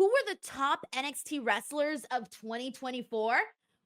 Who were the top NXT wrestlers of 2024?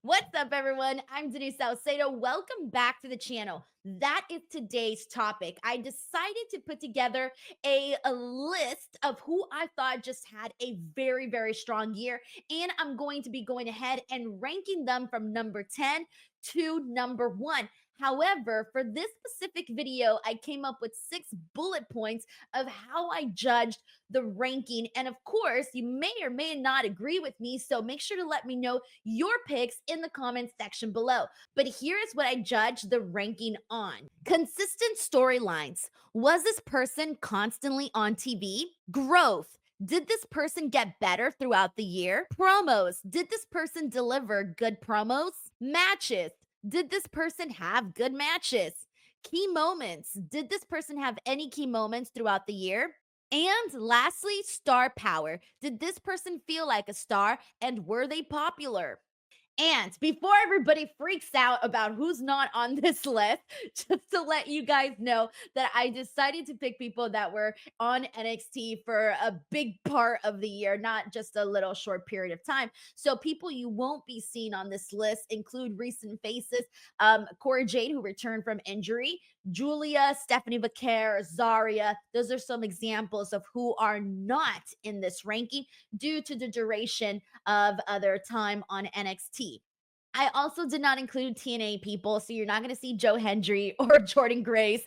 What's up, everyone? I'm Denise Salcedo. Welcome back to the channel. That is today's topic. I decided to put together a list of who I thought just had a very, very strong year. And I'm going to be going ahead and ranking them from number 10 to number 1. However, for this specific video, I came up with 6 bullet points of how I judged the ranking. And of course, you may or may not agree with me. So make sure to let me know your picks in the comments section below. But here is what I judged the ranking on: consistent storylines. Was this person constantly on TV? Growth. Did this person get better throughout the year? Promos. Did this person deliver good promos? Matches. Did this person have good matches? Key moments. Did this person have any key moments throughout the year? And lastly, star power. Did this person feel like a star and were they popular? And before everybody freaks out about who's not on this list, just to let you guys know that I decided to pick people that were on NXT for a big part of the year, not just a little short period of time. So people you won't be seeing on this list include recent faces: Cora Jade, who returned from injury; Julia, Stephanie Becker, Zarya. Those are some examples of who are not in this ranking due to the duration of their time on NXT. I also did not include TNA people, so you're not going to see Joe Hendry or Jordan Grace,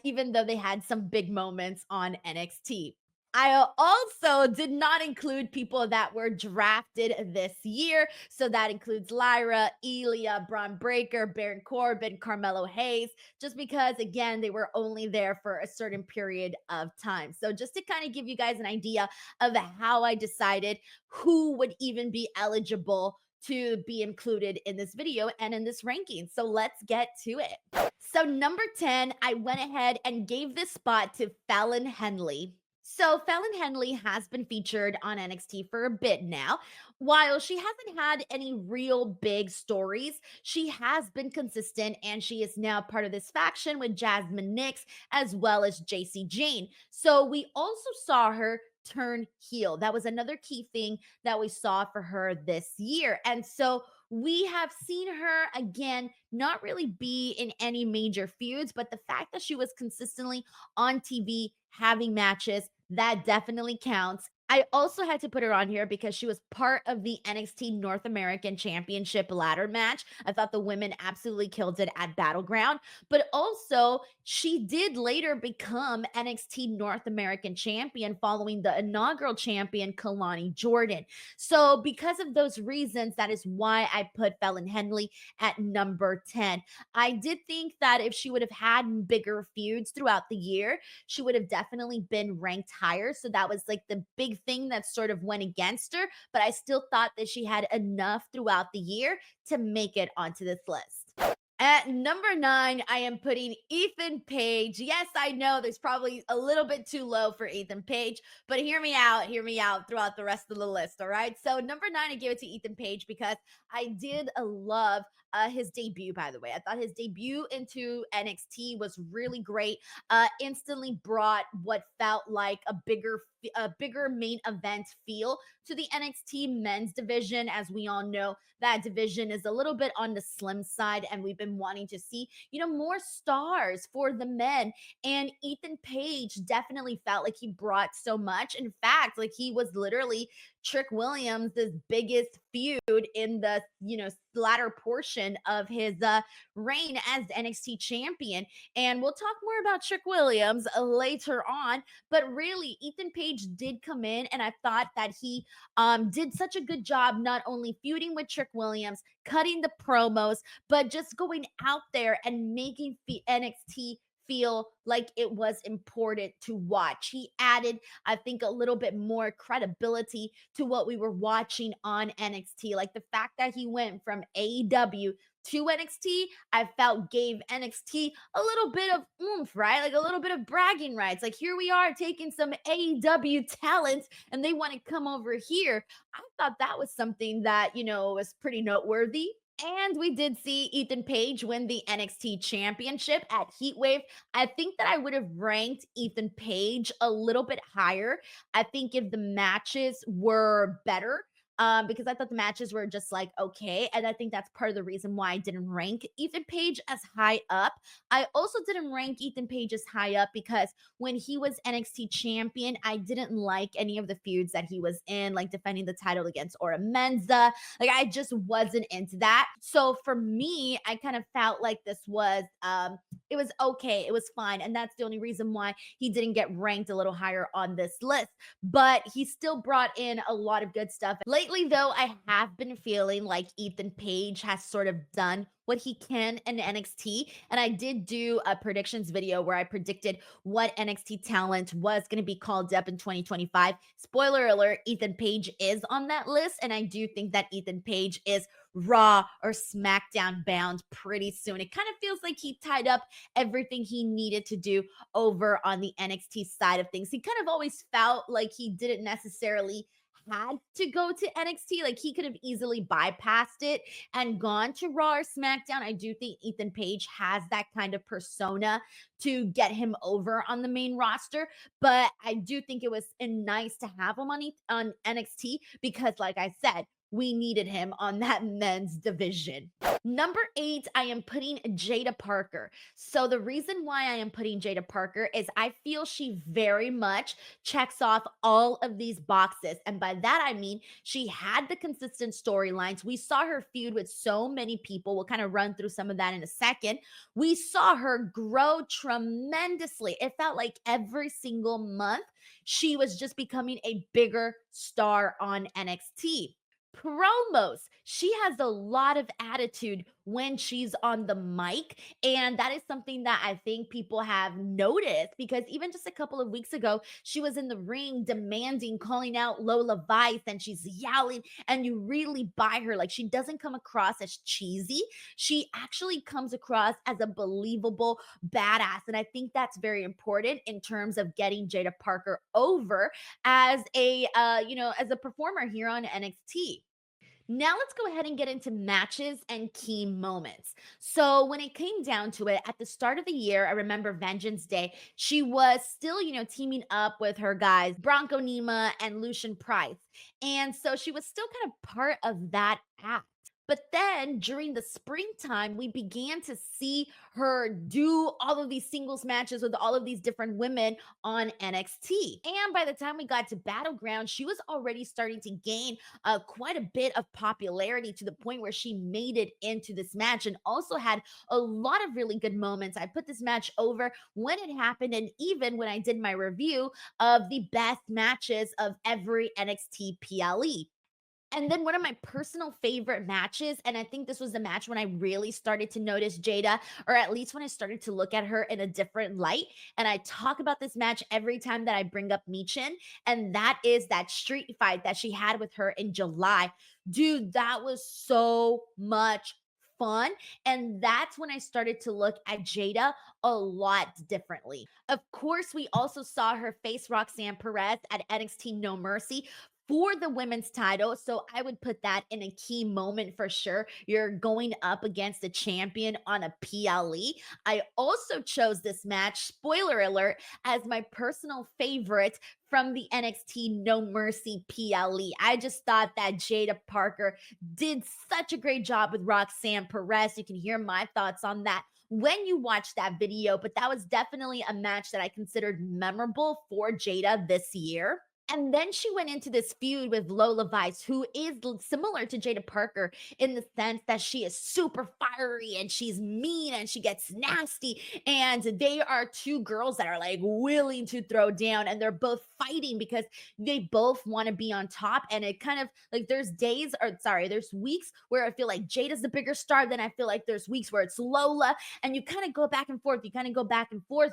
even though they had some big moments on NXT. I also did not include people that were drafted this year. So that includes Lyra, Elia, Braun Breaker, Baron Corbin, Carmelo Hayes, just because, again, they were only there for a certain period of time. So just to kind of give you guys an idea of how I decided who would even be eligible to be included in this video and in this ranking. So let's get to it. So number 10, I went ahead and gave this spot to Fallon Henley. So Fallon Henley has been featured on NXT for a bit now. While she hasn't had any real big stories, she has been consistent, and she is now part of this faction with Jasmine Nix as well as JC Jane. So we also saw her turn heel. That was another key thing that we saw for her this year. And so we have seen her again not really be in any major feuds, but the fact that she was consistently on TV having matches, that definitely counts. I also had to put her on here because she was part of the NXT North American Championship ladder match. I thought the women absolutely killed it at Battleground, but also she did later become NXT North American champion following the inaugural champion, Kelani Jordan. So, because of those reasons, that is why I put Fallon Henley at number 10. I did think that if she would have had bigger feuds throughout the year, she would have definitely been ranked higher. So that was like the big thing that sort of went against her. But I still thought that she had enough throughout the year to make it onto this list. At number 9, I am putting Ethan Page. Yes, I know there's probably a little bit too low for Ethan Page, but hear me out throughout the rest of the list. All right. So, number 9, I give it to Ethan Page because I did love his debut, by the way. I thought his debut into NXT was really great. Instantly brought what felt like a bigger main event feel to the NXT men's division. As we all know, that division is a little bit on the slim side, and we've been wanting to see, more stars for the men. And Ethan Page definitely felt like he brought so much. In fact, like he was literally Trick Williams' biggest feud in the, latter portion of his reign as NXT champion. And we'll talk more about Trick Williams later on. But really, Ethan Page did come in, and I thought that he did such a good job not only feuding with Trick Williams, cutting the promos, but just going out there and making NXT feel like it was important to watch. He added, I think, a little bit more credibility to what we were watching on NXT. Like the fact that he went from AEW to NXT, I felt gave NXT a little bit of oomph, right? Like a little bit of bragging rights. Like here we are taking some AEW talent and they want to come over here. I thought that was something that, was pretty noteworthy. And we did see Ethan Page win the NXT championship at Heatwave. I think that I would have ranked Ethan Page a little bit higher. I think if the matches were better, because I thought the matches were just like okay. And I think that's part of the reason why I didn't rank Ethan Page as high up. I also didn't rank Ethan Page as high up because when he was NXT champion, I didn't like any of the feuds that he was in, like defending the title against Ora Menza. Like I just wasn't into that. So for me, I kind of felt like this was it was okay. It was fine. And that's the only reason why he didn't get ranked a little higher on this list. But he still brought in a lot of good stuff. Lately though, I have been feeling like Ethan Page has sort of done what he can in NXT. And I did do a predictions video where I predicted what NXT talent was going to be called up in 2025. Spoiler alert, Ethan Page is on that list. And I do think that Ethan Page is Raw or SmackDown bound pretty soon. It kind of feels like he tied up everything he needed to do over on the NXT side of things. He kind of always felt like he didn't necessarily had to go to NXT. Like he could have easily bypassed it and gone to Raw or SmackDown. I do think Ethan Page has that kind of persona to get him over on the main roster, but I do think it was nice to have him on NXT because, like I said, we needed him on that men's division. Number 8, I am putting Jaida Parker. So the reason why I am putting Jaida Parker is I feel she very much checks off all of these boxes. And by that, I mean she had the consistent storylines. We saw her feud with so many people. We'll kind of run through some of that in a second. We saw her grow tremendously. It felt like every single month she was just becoming a bigger star on NXT. Promos. She has a lot of attitude when she's on the mic. And that is something that I think people have noticed because even just a couple of weeks ago, she was in the ring demanding, calling out Lola Vice, and she's yelling, and you really buy her. Like she doesn't come across as cheesy. She actually comes across as a believable badass. And I think that's very important in terms of getting Jaida Parker over as as a performer here on NXT. Now let's go ahead and get into matches and key moments. So when it came down to it, at the start of the year, I remember Vengeance Day, she was still, teaming up with her guys, Bronco Nima and Lucian Price. And so she was still kind of part of that act. But then during the springtime, we began to see her do all of these singles matches with all of these different women on NXT. And by the time we got to Battleground, she was already starting to gain quite a bit of popularity to the point where she made it into this match and also had a lot of really good moments. I put this match over when it happened, and even when I did my review of the best matches of every NXT PLE. And then one of my personal favorite matches, and I think this was the match when I really started to notice Jaida, or at least when I started to look at her in a different light. And I talk about this match every time that I bring up Michin, and that is that street fight that she had with her in July. Dude, that was so much fun. And that's when I started to look at Jaida a lot differently. Of course, we also saw her face Roxanne Perez at NXT No Mercy for the women's title. So I would put that in a key moment for sure. You're going up against a champion on a PLE. I also chose this match, spoiler alert, as my personal favorite from the NXT No Mercy PLE. I just thought that Jaida Parker did such a great job with Roxanne Perez. You can hear my thoughts on that when you watch that video, but that was definitely a match that I considered memorable for Jaida this year. And then she went into this feud with Lola Vice, who is similar to Jaida Parker in the sense that she is super fiery and she's mean and she gets nasty. And they are two girls that are like willing to throw down, and they're both fighting because they both want to be on top. And it kind of like there's weeks where I feel like Jada's the bigger star. Then I feel like there's weeks where it's Lola, and you kind of go back and forth.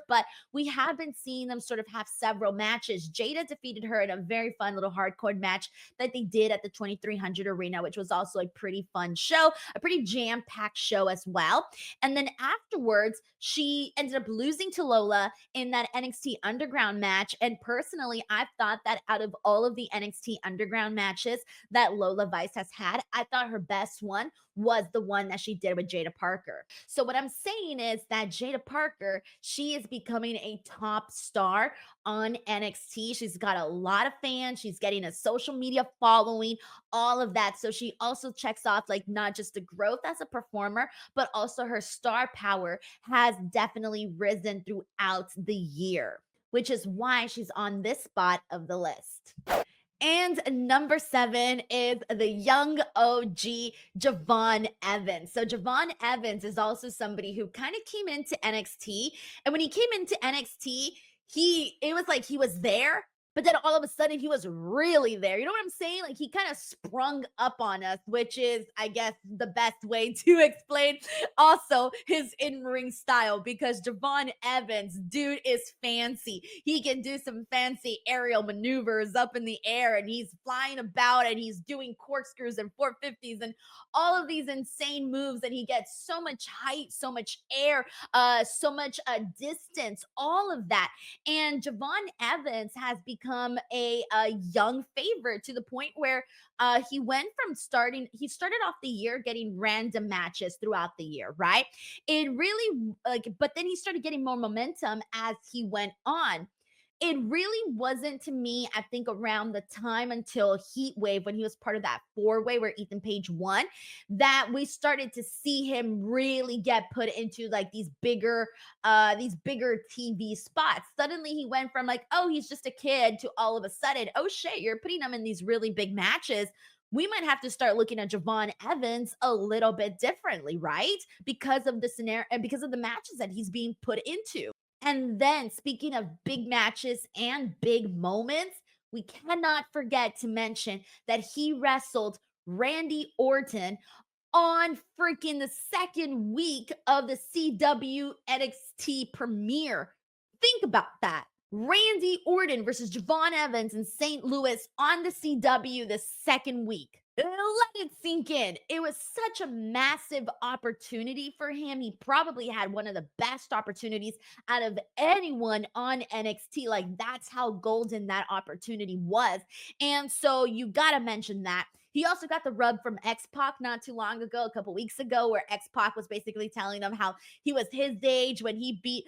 But we have been seeing them sort of have several matches. Jaida defeated her in a very fun little hardcore match that they did at the 2300 Arena, which was also a pretty fun show, a pretty jam-packed show as well. And then afterwards, she ended up losing to Lola in that NXT Underground match. And personally, I thought that out of all of the NXT Underground matches that Lola Vice has had, I thought her best one was the one that she did with Jada Parker. So what I'm saying is that Jada Parker, she is becoming a top star on NXT. She's got a lot of fans. She's getting a social media following, all of that. So she also checks off like not just the growth as a performer, but also her star power has definitely risen throughout the year, which is why she's on this spot of the list. And number 7 is the young OG, Javon Evans. So Javon Evans is also somebody who kind of came into NXT. And when he came into NXT, it was like he was there, but then all of a sudden he was really there. You know what I'm saying? Like he kind of sprung up on us, which is, I guess, the best way to explain also his in-ring style, because Javon Evans, dude, is fancy. He can do some fancy aerial maneuvers up in the air, and he's flying about and he's doing corkscrews and 450s and all of these insane moves, and he gets so much height, so much air, so much distance, all of that. And Javon Evans has become a young favorite to the point where he started off the year getting random matches throughout the year, right? It really like, but then he started getting more momentum as he went on. It really wasn't to me, I think, around the time until Heat Wave, when he was part of that 4-way where Ethan Page won, that we started to see him really get put into like these bigger TV spots. Suddenly he went from like, oh, he's just a kid, to all of a sudden, oh shit, you're putting him in these really big matches. We might have to start looking at Javon Evans a little bit differently, right? Because of the scenario and because of the matches that he's being put into. And then, speaking of big matches and big moments, we cannot forget to mention that he wrestled Randy Orton on freaking the second week of the CW NXT premiere. Think about that. Randy Orton versus Javon Evans in St. Louis on the CW the second week. Let it sink in. It was such a massive opportunity for him. He probably had one of the best opportunities out of anyone on NXT. Like, that's how golden that opportunity was. And so you got to mention that. He also got the rub from X Pac not too long ago, a couple weeks ago, where X Pac was basically telling him how he was his age when he beat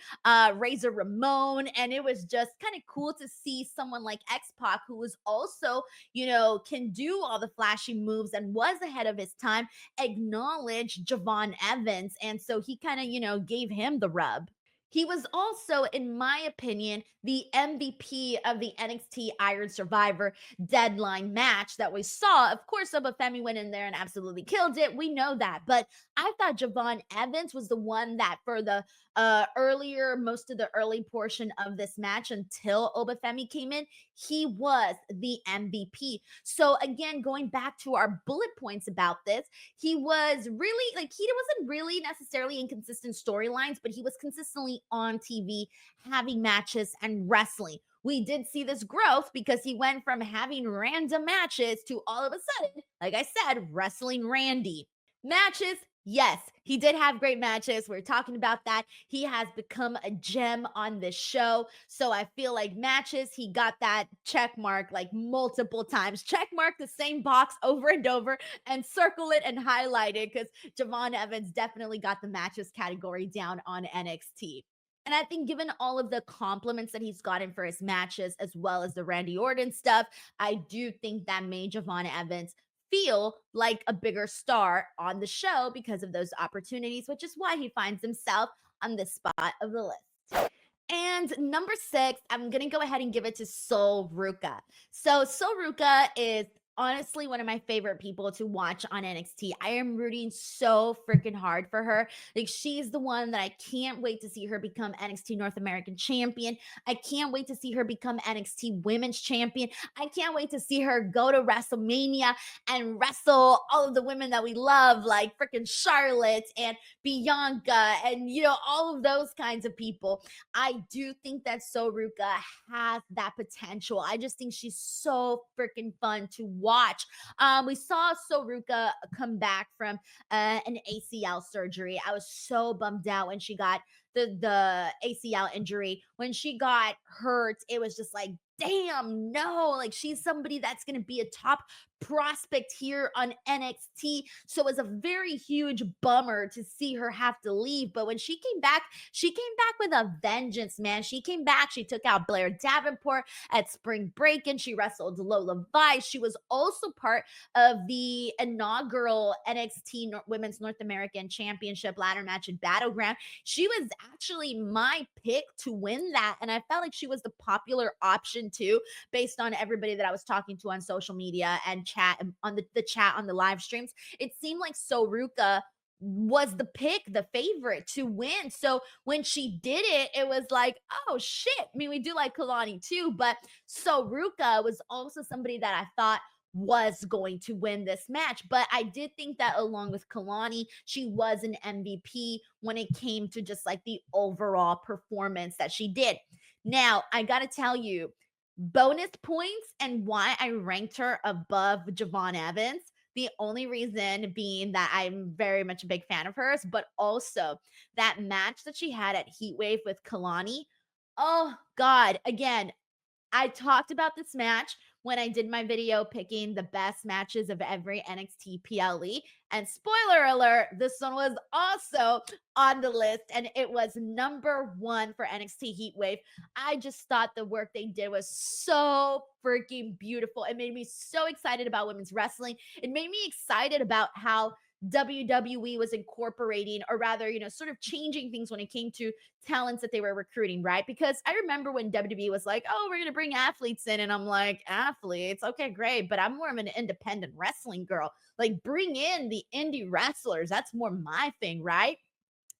Razor Ramon. And it was just kind of cool to see someone like X Pac, who was also, can do all the flashy moves and was ahead of his time, acknowledge Javon Evans. And so he kind of, gave him the rub. He was also, in my opinion, the MVP of the NXT Iron Survivor deadline match that we saw. Of course, Femi went in there and absolutely killed it. We know that. But I thought Javon Evans was the one that, for the most of the early portion of this match until Femi came in, he was the MVP. So, again, going back to our bullet points about this, he was really like, he wasn't really necessarily in consistent storylines, but he was consistently on TV, having matches and wrestling. We did see this growth because he went from having random matches to all of a sudden, like I said, wrestling Randy. Matches, yes, he did have great matches. We're talking about that. He has become a gem on this show. So I feel like matches, he got that check mark like multiple times. Check mark the same box over and over and circle it and highlight it, because Javon Evans definitely got the matches category down on NXT. And I think, given all of the compliments that he's gotten for his matches, as well as the Randy Orton stuff, I do think that made Javon Evans feel like a bigger star on the show because of those opportunities, which is why he finds himself on this spot of the list. And number 6, I'm going to go ahead and give it to Sol Ruca. So Sol Ruca is honestly one of my favorite people to watch on NXT. I am rooting so freaking hard for her. Like, she's the one that I can't wait to see her become NXT North American champion. I can't wait to see her become NXT Women's champion. I can't wait to see her go to WrestleMania and wrestle all of the women that we love, like freaking Charlotte and Bianca and, all of those kinds of people. I do think that Sol Ruca has that potential. I just think she's so freaking fun to watch. We saw Sol Ruca come back from an ACL surgery. I was so bummed out when she got the ACL injury. When she got hurt, it was just like, damn, no, like she's somebody that's going to be a top prospect here on NXT. So it was a very huge bummer to see her have to leave. But when she came back with a vengeance, man. She came back, she took out Blair Davenport at Spring Break, and she wrestled Lola Vice. She was also part of the inaugural NXT Women's North American Championship ladder match in Battleground. She was actually my pick to win that. And I felt like she was the popular option too, based on everybody that I was talking to on social media and chat on the chat on the live streams. It seemed like Ruca was the pick, the favorite to win. So when she did it, it was like, oh shit. I mean, we do like Kelani too, but Ruca was also somebody that I thought was going to win this match. But I did think that along with Kelani, she was an MVP when it came to just like the overall performance that she did. Now, I got to tell you, bonus points and why I ranked her above Javon Evans. The only reason being that I'm very much a big fan of hers, but also that match that she had at Heatwave with Kelani. Oh, God. Again, I talked about this match when I did my video picking the best matches of every NXT PLE. And spoiler alert, this one was also on the list and it was number one for NXT Heatwave. I just thought the work they did was so freaking beautiful. It made me so excited about women's wrestling. It made me excited about how WWE was incorporating, or rather, sort of changing things when it came to talents that they were recruiting, right? Because I remember when WWE was like, oh, we're going to bring athletes in. And I'm like, athletes? Okay, great. But I'm more of an independent wrestling girl. Like, bring in the indie wrestlers. That's more my thing, right?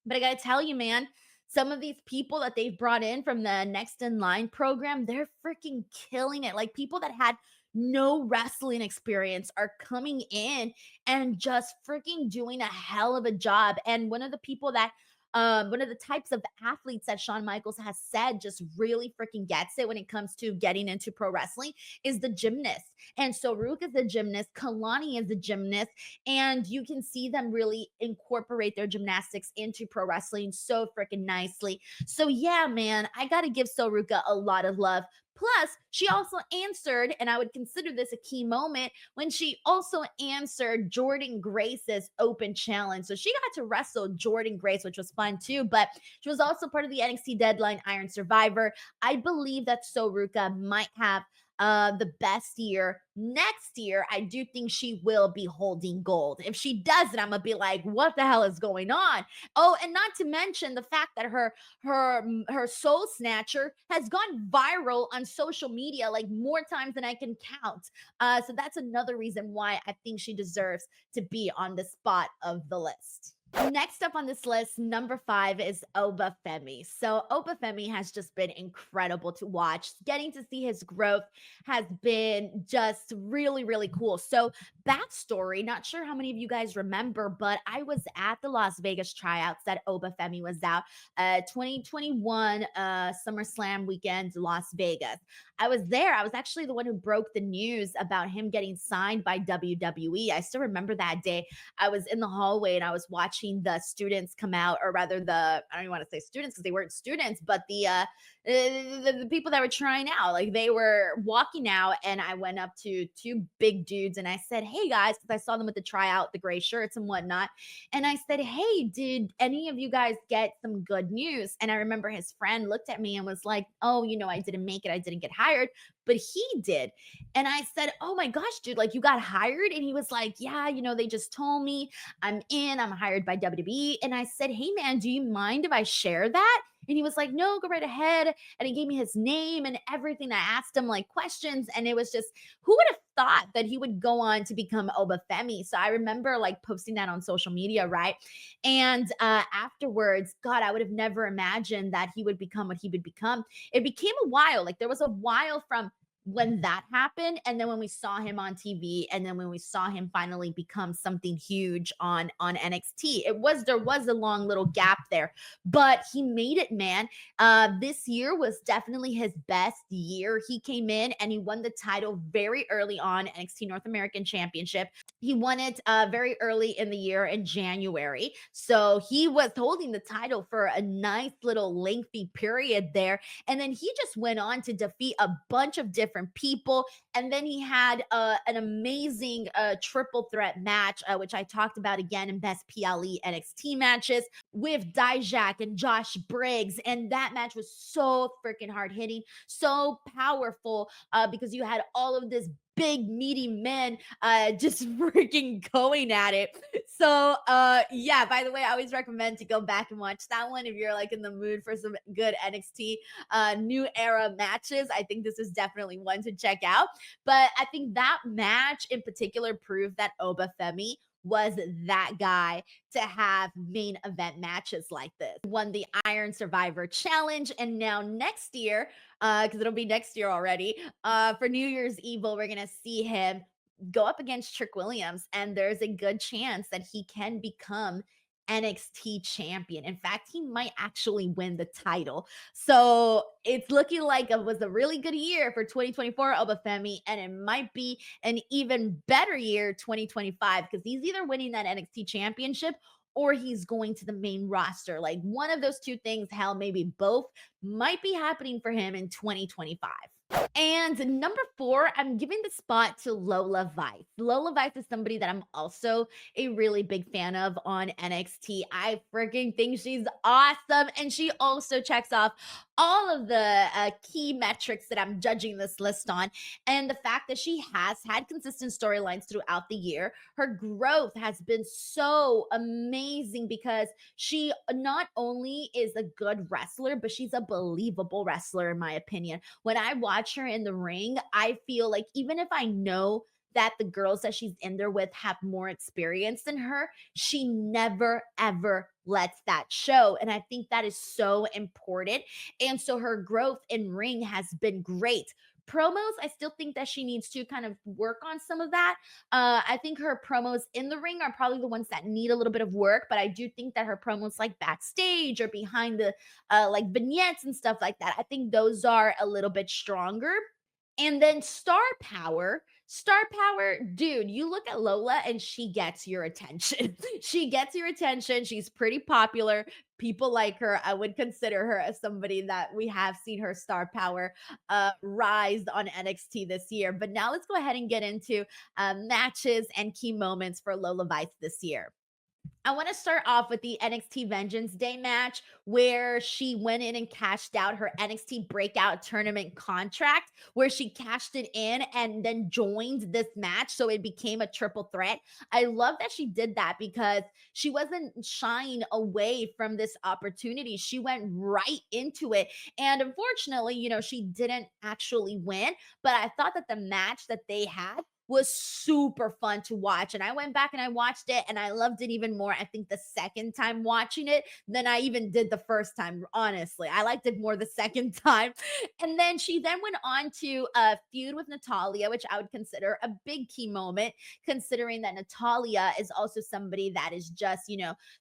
But I got to tell you, man, some of these people that they've brought in from the Next in Line program, they're freaking killing it. Like, people that had no wrestling experience are coming in and just freaking doing a hell of a job. And one of the types of athletes that Shawn Michaels has said just really freaking gets it when it comes to getting into pro wrestling is the gymnast. And so Ruka is a gymnast, Kelani is a gymnast, and you can see them really incorporate their gymnastics into pro wrestling so freaking nicely. So yeah, man, I got to give Ruka a lot of love. Plus, she also answered, and I would consider this a key moment, when she also answered Jordan Grace's open challenge. So she got to wrestle Jordan Grace, which was fun too, but she was also part of the NXT Deadline Iron Survivor. I believe that Ruka might have the best year next year. I do think she will be holding gold. If she doesn't, I'm gonna be like, what the hell is going on? Oh, and not to mention the fact that her soul snatcher has gone viral on social media like more times than I can count. So that's another reason why I think she deserves to be on the spot of the list. Next up on this list, number 5 is Femi. So Femi has just been incredible to watch. Getting to see his growth has been just really, really cool. So backstory, not sure how many of you guys remember, but I was at the Las Vegas tryouts that Femi was out, 2021 SummerSlam weekend, Las Vegas. I was there. I was actually the one who broke the news about him getting signed by WWE. I still remember that day. I was in the hallway and I was watching the students come out, or rather I don't even want to say students because they weren't students, but the people that were trying out, like they were walking out, and I went up to two big dudes and I said, hey guys, because I saw them with the tryout, the gray shirts and whatnot. And I said, hey, did any of you guys get some good news? And I remember his friend looked at me and was like, oh, I didn't make it. I didn't get hired, but he did. And I said, oh my gosh, dude, like you got hired? And he was like, yeah, they just told me I'm hired by WWE. And I said, hey man, do you mind if I share that? And he was like, no, go right ahead. And he gave me his name and everything. I asked him like questions, and it was just, who would have thought that he would go on to become Femi? So I remember like posting that on social media, right? And afterwards, God, I would have never imagined that he would become what he would become. It became a while. Like there was a while from when that happened, and then when we saw him on TV, and then when we saw him finally become something huge on NXT. There was a long little gap there, but he made it, man. This year was definitely his best year. He came in and he won the title very early on, NXT North American Championship. He won it very early in the year in January. So he was holding the title for a nice little lengthy period there. And then he just went on to defeat a bunch of different people. And then he had an amazing triple threat match, which I talked about again in Best PLE NXT matches with Dijak and Josh Briggs. And that match was so freaking hard hitting, so powerful because you had all of this big meaty men just freaking going at it. So yeah, by the way, I always recommend to go back and watch that one if you're like in the mood for some good NXT new era matches. I think this is definitely one to check out. But I think that match in particular proved that Oba Femi was that guy to have main event matches like this. Won the Iron Survivor Challenge, and now next year, because it'll be next year already, for New Year's Evil, we're gonna see him go up against Trick Williams, and there's a good chance that he can become NXT champion. In fact, he might actually win the title. So it's looking like it was a really good year for 2024 Obafemi, and it might be an even better year 2025 because he's either winning that NXT championship or he's going to the main roster. Like one of those two things, hell, maybe both, might be happening for him in 2025. And number four, I'm giving the spot to Lola Vice. Lola Vice is somebody that I'm also a really big fan of on NXT. I freaking think she's awesome. And she also checks off all of the key metrics that I'm judging this list on. And the fact that she has had consistent storylines throughout the year, her growth has been so amazing because she not only is a good wrestler, but she's a believable wrestler, in my opinion. When I watch her in the ring, I feel like even if I know that the girls that she's in there with have more experience than her, she never ever lets that show. And I think that is so important. And so her growth in ring has been great. Promos, I still think that she needs to kind of work on some of that. I think her promos in the ring are probably the ones that need a little bit of work, but I do think that her promos like backstage or behind the like vignettes and stuff like that, I think those are a little bit stronger. And then star power, dude, you look at Lola and she gets your attention. She gets your attention. She's pretty popular. People like her. I would consider her as somebody that we have seen her star power rise on NXT this year. But now let's go ahead and get into matches and key moments for Lola Vice this year. I want to start off with the NXT Vengeance Day match where she went in and cashed out her NXT Breakout Tournament contract, where she cashed it in and then joined this match. So it became a triple threat. I love that she did that because she wasn't shying away from this opportunity. She went right into it. And unfortunately, she didn't actually win, but I thought that the match that they had was super fun to watch. And I went back and I watched it and I loved it even more. I think the second time watching it than I even did the first time. Honestly, I liked it more the second time. And then she then went on to feud with Natalia, which I would consider a big key moment, considering that Natalia is also somebody that is just,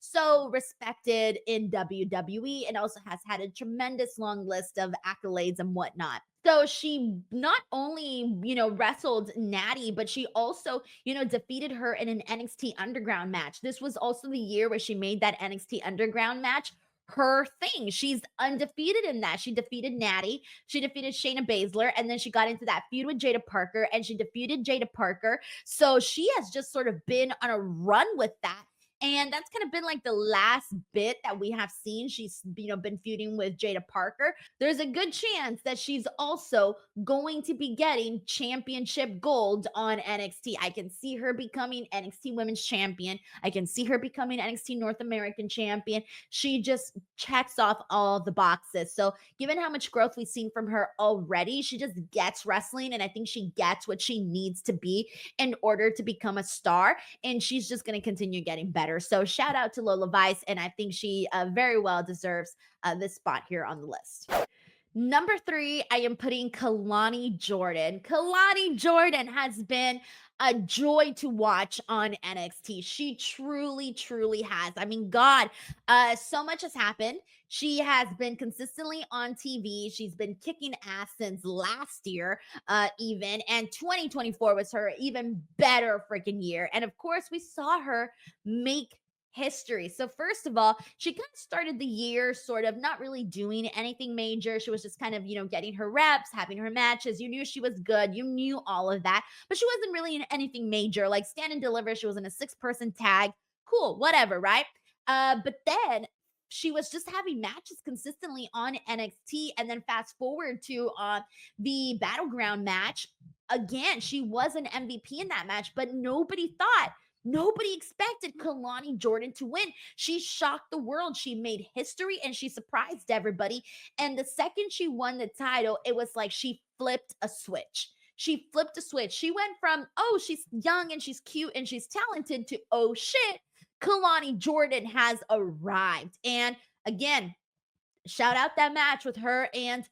so respected in WWE and also has had a tremendous long list of accolades and whatnot. So she not only, wrestled Natty, but she also, defeated her in an NXT Underground match. This was also the year where she made that NXT Underground match her thing. She's undefeated in that. She defeated Natty, she defeated Shayna Baszler, and then she got into that feud with Jaida Parker and she defeated Jaida Parker. So she has just sort of been on a run with that. And that's kind of been like the last bit that we have seen. She's, been feuding with Jaida Parker. There's a good chance that she's also going to be getting championship gold on NXT. I can see her becoming NXT Women's Champion. I can see her becoming NXT North American Champion. She just checks off all the boxes. So, given how much growth we've seen from her already, she just gets wrestling, and I think she gets what she needs to be in order to become a star. And she's just going to continue getting better. So, shout out to Lola Vice, and I think she very well deserves this spot here on the list. Number three, I am putting Kelani Jordan. Kelani Jordan has been a joy to watch on NXT. She truly, truly has. I mean, God, so much has happened. She has been consistently on TV. She's been kicking ass since last year, even. And 2024 was her even better freaking year. And of course, we saw her make history. So first of all, she kind of started the year sort of not really doing anything major. She was just kind of, getting her reps, having her matches. You knew she was good. You knew all of that, but she wasn't really in anything major. Like Stand and Deliver, she was in a six-person tag. Cool, whatever, right? But then she was just having matches consistently on NXT, and then fast forward to the Battleground match. Again, she was an MVP in that match, but nobody expected Kelani Jordan to win. She shocked the world. She made history and she surprised everybody. And the second she won the title, it was like she flipped a switch. She flipped a switch. She went from, oh, she's young and she's cute and she's talented to, oh shit, Kelani Jordan has arrived. And again, shout out that match with her and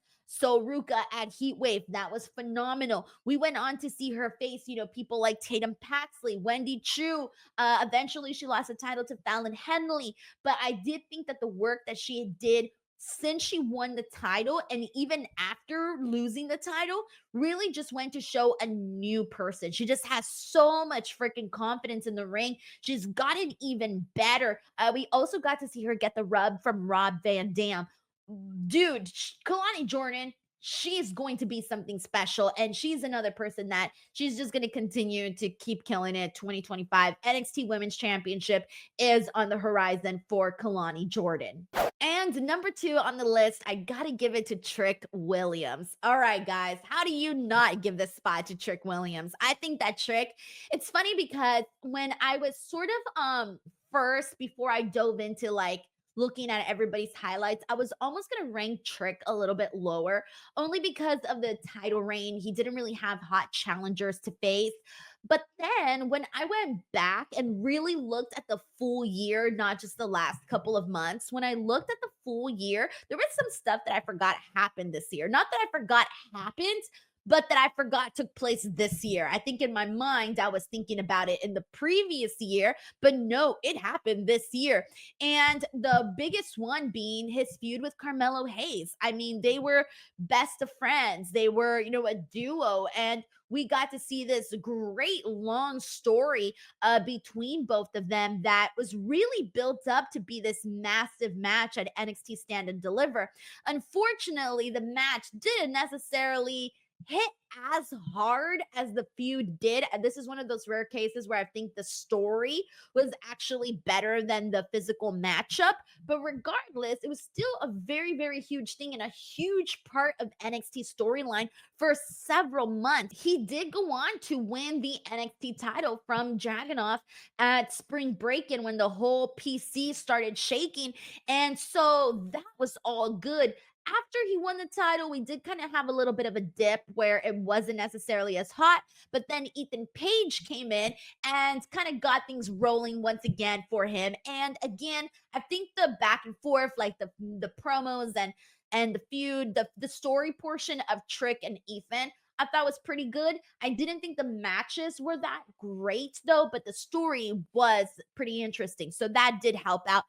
Ruca at Heatwave. That was phenomenal. We went on to see her face, people like Tatum Paxley, Wendy Chu. Eventually, she lost the title to Fallon Henley. But I did think that the work that she did since she won the title and even after losing the title really just went to show a new person. She just has so much freaking confidence in the ring. She's gotten even better. We also got to see her get the rub from Rob Van Dam. Dude, Kalani Jordan, she's going to be something special. And she's another person that she's just going to continue to keep killing it. 2025 NXT Women's Championship is on the horizon for Kalani Jordan. And number two on the list, I got to give it to Trick Williams. All right, guys, how do you not give this spot to Trick Williams? I think that Trick, it's funny because when I was sort of first before I dove into like looking at everybody's highlights, I was almost going to rank Trick a little bit lower, only because of the title reign. He didn't really have hot challengers to face. But then when I went back and really looked at the full year, not just the last couple of months, when I looked at the full year, there was some stuff that I forgot happened this year. Not that I forgot happened, but that I forgot took place this year. I think in my mind, I was thinking about it in the previous year, but no, it happened this year. And the biggest one being his feud with Carmelo Hayes. I mean, they were best of friends, they were, a duo. And we got to see this great long story between both of them that was really built up to be this massive match at NXT Stand and Deliver. Unfortunately, the match didn't necessarily hit as hard as the feud did. And this is one of those rare cases where I think the story was actually better than the physical matchup. But regardless, it was still a very, very huge thing and a huge part of NXT storyline for several months. He did go on to win the NXT title from Dragunov at Spring Break and when the whole PC started shaking. And so that was all good. After he won the title, we did kind of have a little bit of a dip where it wasn't necessarily as hot, but then Ethan Page came in and kind of got things rolling once again for him. And again, I think the back and forth, like the promos and the feud, the story portion of Trick and Ethan, I thought was pretty good. I didn't think the matches were that great though, but the story was pretty interesting. So that did help out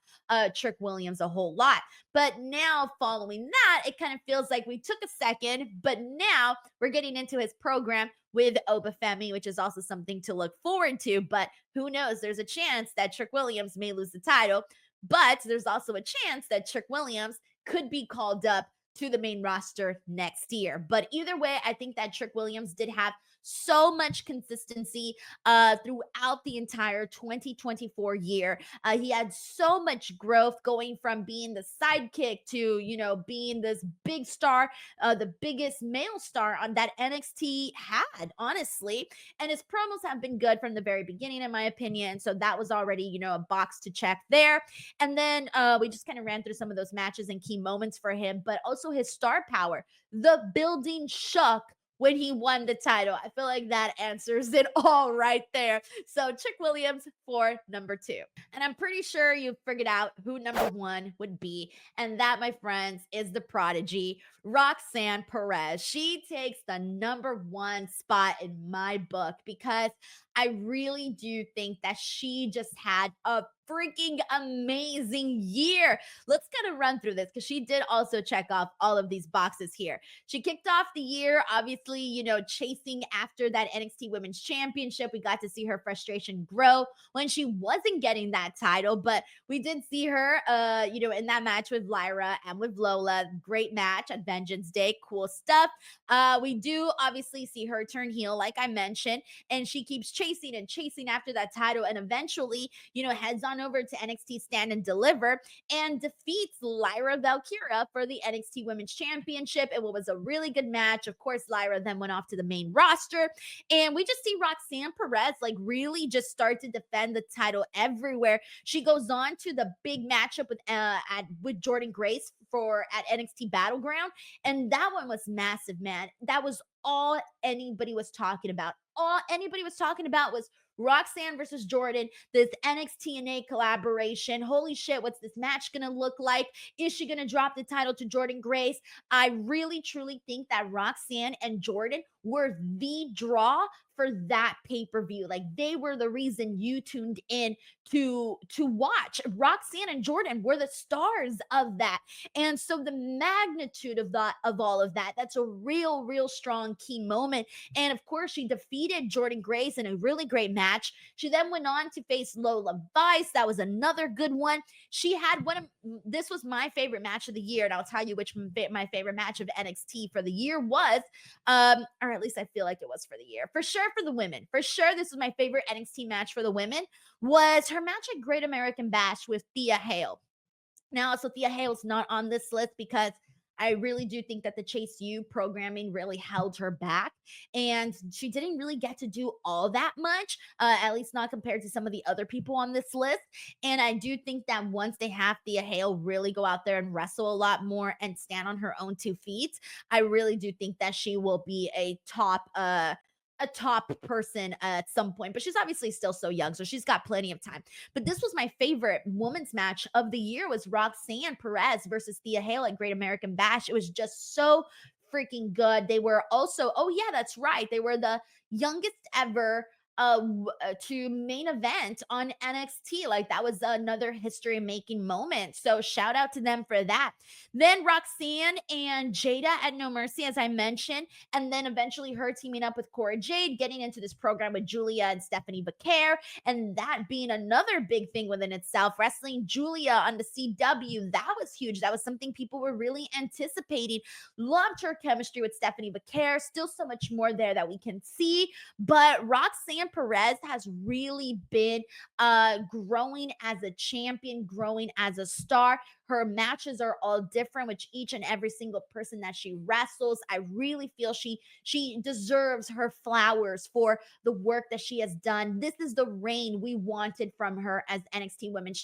Trick Williams a whole lot. But now, following that, it kind of feels like we took a second, but now we're getting into his program with Femi, which is also something to look forward to. But who knows? There's a chance that Trick Williams may lose the title, but there's also a chance that Trick Williams could be called up to the main roster next year. But either way, I think that Trick Williams did have so much consistency throughout the entire 2024 year. He had so much growth going from being the sidekick to, being this big star, the biggest male star on that NXT had, honestly. And his promos have been good from the very beginning, in my opinion. So that was already, a box to check there. And then we just kind of ran through some of those matches and key moments for him, but also his star power. The building shook when he won the title. I feel like that answers it all right there. So Chick Williams for number 2. And I'm pretty sure you've figured out who number 1 would be. And that, my friends, is the prodigy, Roxanne Perez. She takes the number 1 spot in my book because I really do think that she just had a freaking amazing year. Let's kind of run through this because she did also check off all of these boxes here. She kicked off the year, obviously, chasing after that NXT Women's Championship. We got to see her frustration grow when she wasn't getting that title, but we did see her, in that match with Lyra and with Lola. Great match at Vengeance Day. Cool stuff. We do obviously see her turn heel, like I mentioned, and she keeps chasing and chasing after that title, and eventually, heads on over to NXT Stand and Deliver and defeats Lyra Valkyria for the NXT Women's Championship. It was a really good match. Of course, Lyra then went off to the main roster, and we just see Roxanne Perez like really just start to defend the title everywhere. She goes on to the big matchup with Jordan Grace at NXT Battleground, and that one was massive, man. That was all anybody was talking about. All anybody was talking about was Roxanne versus Jordan, this NXT and A collaboration. Holy shit, what's this match gonna look like? Is she gonna drop the title to Jordan Grace? I really truly think that Roxanne and Jordan were the draw for that pay-per-view. Like, they were the reason you tuned in to watch. Roxanne and Jordan were the stars of that. And so the magnitude of all of that, that's a real strong key moment. And of course, she defeated Jordan Grace in a really great match. She then went on to face Lola Vice. That was another good one. She had this was my favorite match of the year, and I'll tell you which my favorite match of NXT for the year was, or at least I feel like it was for the year. For sure, for the women. For sure, this was my favorite NXT match for the women, was her match at Great American Bash with Thea Hale. Now, so Thea Hale's not on this list because I really do think that the Chase U programming really held her back, and she didn't really get to do all that much, at least not compared to some of the other people on this list. And I do think that once they have Thea Hale really go out there and wrestle a lot more and stand on her own 2 feet, I really do think that she will be a top person at some point, but she's obviously still so young, so she's got plenty of time. But this was my favorite women's match of the year, was Roxanne Perez versus Thea Hale at Great American Bash. It was just so freaking good. They were also, oh yeah, that's right, they were the youngest ever to main event on NXT. Like, that was another history making moment. So shout out to them for that. Then Roxanne and Jaida at No Mercy, as I mentioned, and then eventually her teaming up with Cora Jade, getting into this program with Julia and Stephanie Vaquer, and that being another big thing within itself. Wrestling Julia on the CW, that was huge. That was something people were really anticipating. Loved her chemistry with Stephanie Vaquer. Still so much more there that we can see, but Roxanne Perez has really been growing as a champion, growing as a star. Her matches are all different with each and every single person that she wrestles. I really feel she deserves her flowers for the work that she has done. This is the reign we wanted from her as NXT Women's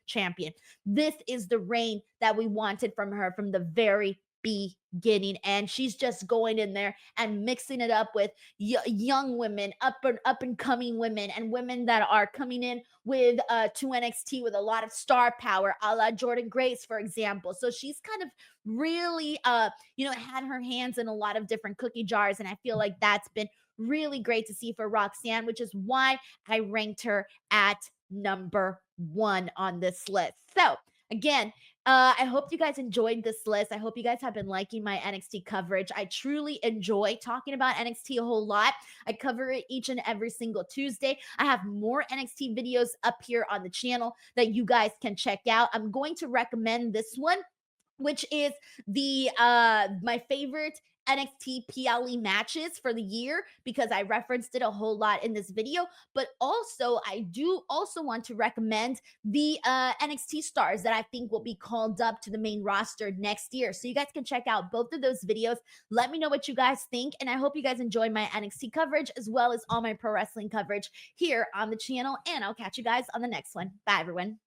Champion. This is the reign that we wanted from her from the very beginning, and she's just going in there and mixing it up with young women, up and coming women, and women that are coming in with to NXT with a lot of star power, a la Jordan Grace, for example. So she's kind of really had her hands in a lot of different cookie jars, and I feel like that's been really great to see for Roxanne, which is why I ranked her at number 1 on this list. So again, I hope you guys enjoyed this list. I hope you guys have been liking my NXT coverage. I truly enjoy talking about NXT a whole lot. I cover it each and every single Tuesday. I have more NXT videos up here on the channel that you guys can check out. I'm going to recommend this one, which is the my favorite NXT PLE matches for the year, because I referenced it a whole lot in this video. But also, I do also want to recommend the NXT stars that I think will be called up to the main roster next year. So you guys can check out both of those videos. Let me know what you guys think, and I hope you guys enjoy my NXT coverage as well as all my pro wrestling coverage here on the channel, and I'll catch you guys on the next one. Bye, everyone.